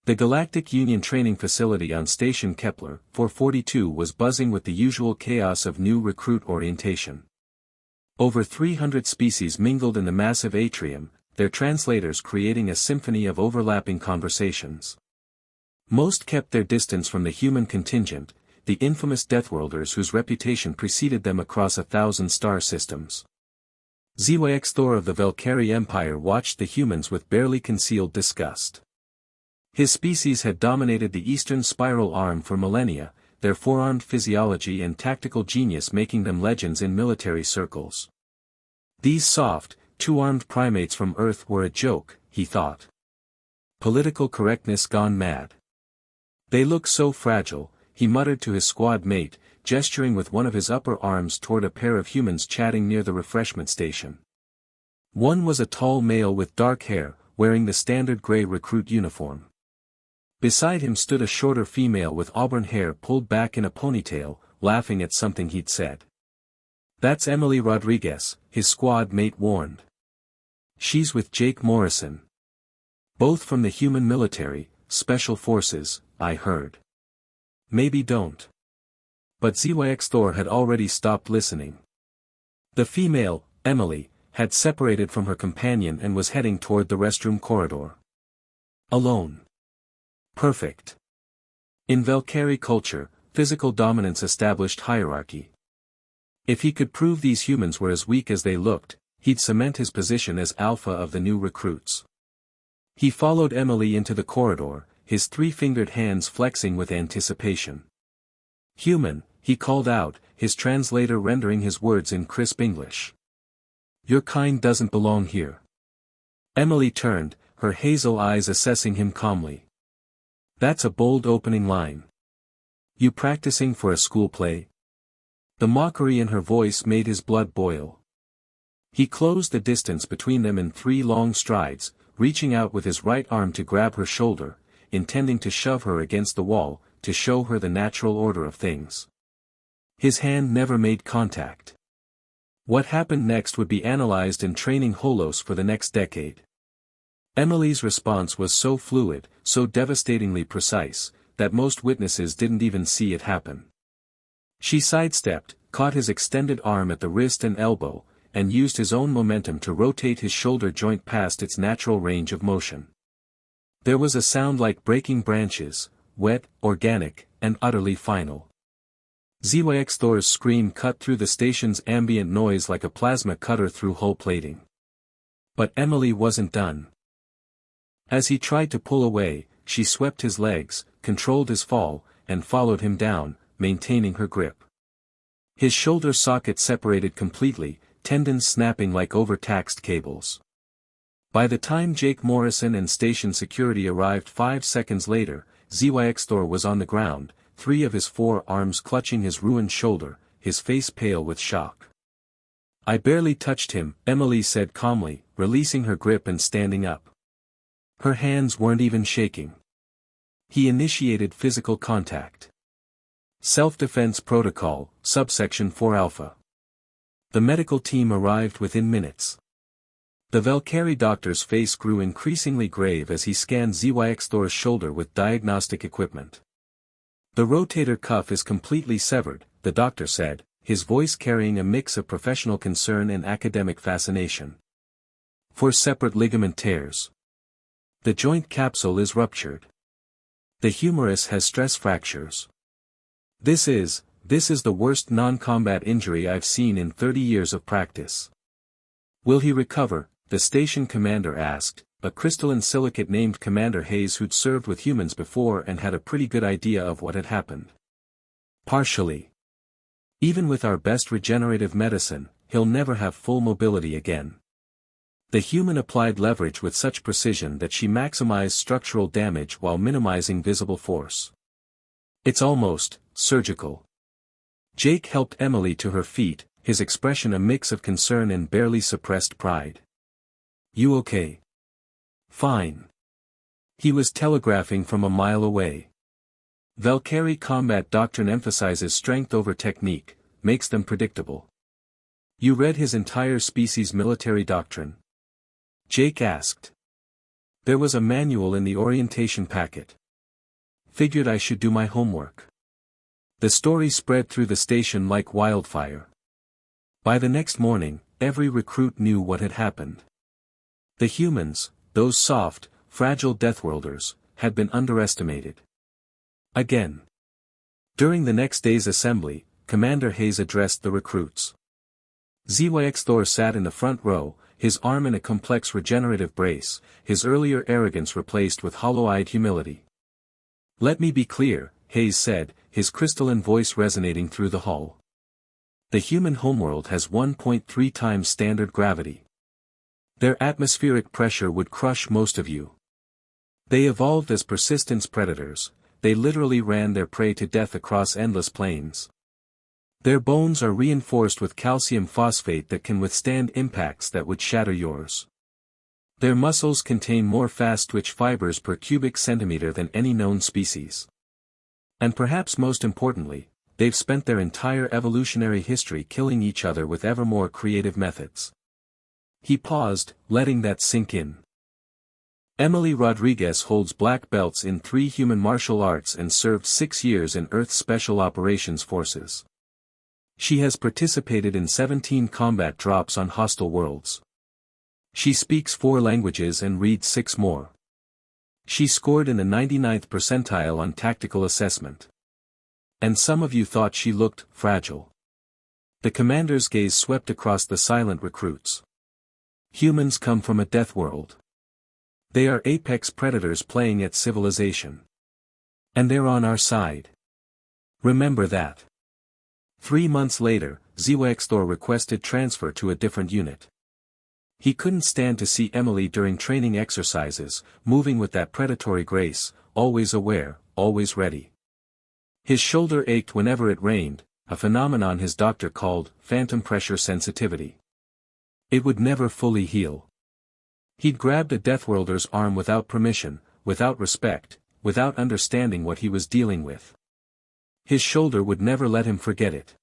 The Galactic Union training facility on Station Kepler 442 was buzzing with the usual chaos of new recruit orientation. Over 300 species mingled in the massive atrium, their translators creating a symphony of overlapping conversations. Most kept their distance from the human contingent, the infamous Deathworlders whose reputation preceded them across 1,000 star systems. ZYX Thor of the Valkyrie Empire watched the humans with barely concealed disgust. His species had dominated the eastern spiral arm for millennia, their four-armed physiology and tactical genius making them legends in military circles. These soft, two-armed primates from Earth were a joke, he thought. Political correctness gone mad. They look so fragile, he muttered to his squad mate, gesturing with one of his upper arms toward a pair of humans chatting near the refreshment station. One was a tall male with dark hair, wearing the standard gray recruit uniform. Beside him stood a shorter female with auburn hair pulled back in a ponytail, laughing at something he'd said. "That's Emily Rodriguez," his squad mate warned. "She's with Jake Morrison. Both from the human military, special forces, I heard." "Maybe don't." But ZYX Thor had already stopped listening. The female, Emily, had separated from her companion and was heading toward the restroom corridor. Alone. Perfect. In Valkyrie culture, physical dominance established hierarchy. If he could prove these humans were as weak as they looked, he'd cement his position as alpha of the new recruits. He followed Emily into the corridor, his three-fingered hands flexing with anticipation. "Human," he called out, his translator rendering his words in crisp English. "Your kind doesn't belong here." Emily turned, her hazel eyes assessing him calmly. "That's a bold opening line. You practicing for a school play?" The mockery in her voice made his blood boil. He closed the distance between them in 3 long strides, reaching out with his right arm to grab her shoulder, intending to shove her against the wall, to show her the natural order of things. His hand never made contact. What happened next would be analyzed in training holos for the next decade. Emily's response was so fluid, so devastatingly precise, that most witnesses didn't even see it happen. She sidestepped, caught his extended arm at the wrist and elbow, and used his own momentum to rotate his shoulder joint past its natural range of motion. There was a sound like breaking branches, wet, organic, and utterly final. ZYX Thor's scream cut through the station's ambient noise like a plasma cutter through hull plating. But Emily wasn't done. As he tried to pull away, she swept his legs, controlled his fall, and followed him down, maintaining her grip. His shoulder socket separated completely, tendons snapping like overtaxed cables. By the time Jake Morrison and station security arrived 5 seconds later, ZYX Thor was on the ground, 3 of his 4 arms clutching his ruined shoulder, his face pale with shock. "I barely touched him," Emily said calmly, releasing her grip and standing up. Her hands weren't even shaking. He initiated physical contact. Self-defense protocol, subsection 4 alpha. The medical team arrived within minutes. The Valkyrie doctor's face grew increasingly grave as he scanned ZYX Thor's shoulder with diagnostic equipment. "The rotator cuff is completely severed," the doctor said, his voice carrying a mix of professional concern and academic fascination. "4 separate ligament tears. The joint capsule is ruptured. The humerus has stress fractures. This is the worst non-combat injury I've seen in 30 years of practice." "Will he recover?" the station commander asked, a crystalline silicate named Commander Hayes who'd served with humans before and had a pretty good idea of what had happened. "Partially. Even with our best regenerative medicine, he'll never have full mobility again." The human applied leverage with such precision that she maximized structural damage while minimizing visible force. "It's almost surgical." Jake helped Emily to her feet, his expression a mix of concern and barely suppressed pride. "You okay?" "Fine." He was telegraphing from a mile away. Valkyrie combat doctrine emphasizes strength over technique, makes them predictable. "You read his entire species' military doctrine?" Jake asked. There was a manual in the orientation packet. Figured I should do my homework. The story spread through the station like wildfire. By the next morning, every recruit knew what had happened. The humans, those soft, fragile Deathworlders, had been underestimated. Again. During the next day's assembly, Commander Hayes addressed the recruits. ZYX Thor sat in the front row, his arm in a complex regenerative brace, his earlier arrogance replaced with hollow-eyed humility. "Let me be clear," Hayes said, his crystalline voice resonating through the hull. "The human homeworld has 1.3 times standard gravity. Their atmospheric pressure would crush most of you. They evolved as persistence predators, they literally ran their prey to death across endless plains. Their bones are reinforced with calcium phosphate that can withstand impacts that would shatter yours. Their muscles contain more fast-twitch fibers per cubic centimeter than any known species. And perhaps most importantly, they've spent their entire evolutionary history killing each other with ever more creative methods." He paused, letting that sink in. Emily Rodriguez holds black belts in 3 human martial arts and served 6 years in Earth's Special Operations Forces. She has participated in 17 combat drops on hostile worlds. She speaks 4 languages and reads 6 more. She scored in the 99th percentile on tactical assessment. And some of you thought she looked fragile. The commander's gaze swept across the silent recruits. Humans come from a death world. They are apex predators playing at civilization. And they're on our side. Remember that. 3 months later, ZYX Thor requested transfer to a different unit. He couldn't stand to see Emily during training exercises, moving with that predatory grace, always aware, always ready. His shoulder ached whenever it rained, a phenomenon his doctor called phantom pressure sensitivity. It would never fully heal. He'd grabbed a Deathworlder's arm without permission, without respect, without understanding what he was dealing with. His shoulder would never let him forget it.